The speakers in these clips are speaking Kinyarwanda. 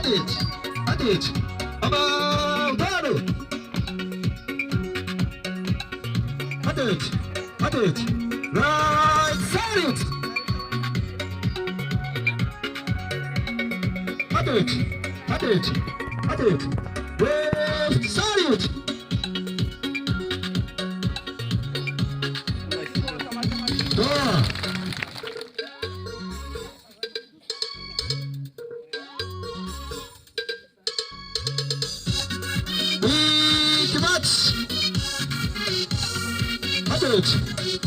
it. At it. About At it. At it. Right side it. At it. At it. At it. Left side it.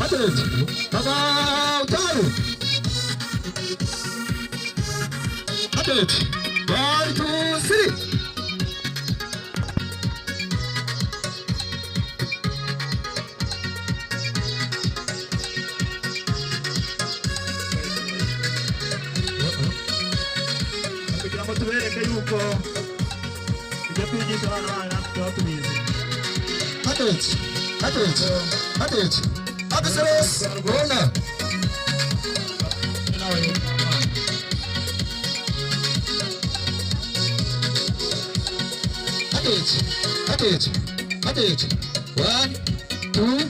Atlet, about time. Atlet, 1, 2, 3. Kugira ngo tubereke yuko ibyo kwigisha abana bacu tuba tubizi. Atlet, atlet, atlet. Abseres, Rona. Atlet. 1, 2,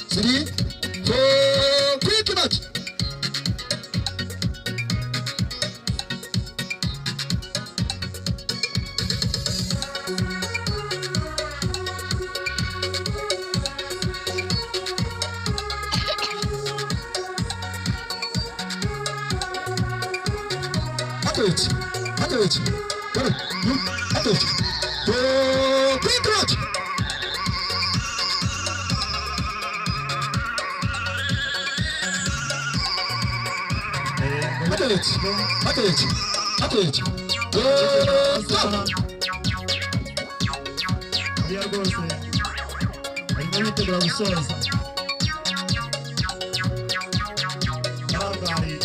3, 4. Quick match. Atlet. Quick match. Atlet. Stop. Dia rwose arimo yitegura gusoza. Abari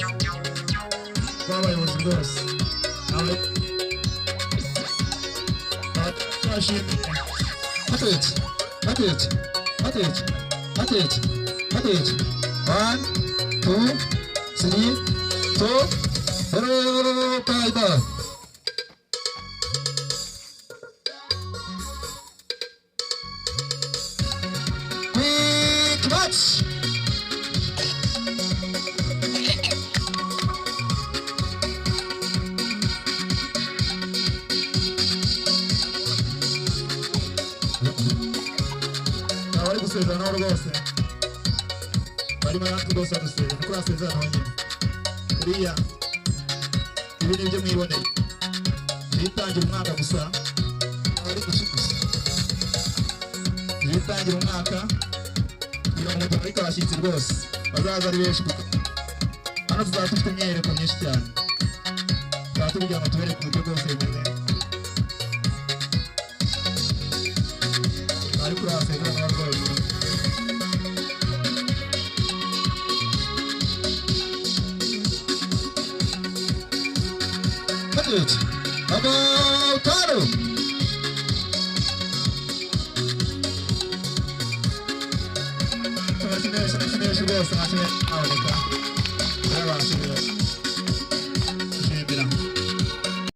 b'abayobozi bose Atlet. 1, 2, 3, 4. Hello, bye. Quick match. abari gusezerana rwose barimo natwe rwose badusezerana kuko basezerana bonyine buriya ibi ni ibyo mwiboneye bitangira umwaka gusa abari gusa bitangira umwaka kugira ngo mutamurike abashyitsi rwose bazaza ari benshi hano tuzaba dufite imyiyereko myinshi cyane tuzaba tubigira ngo tubereke uburyo bwose bimeze bari kuri abasezerana rwose. About Taro. Nasi rwose nasi aboneka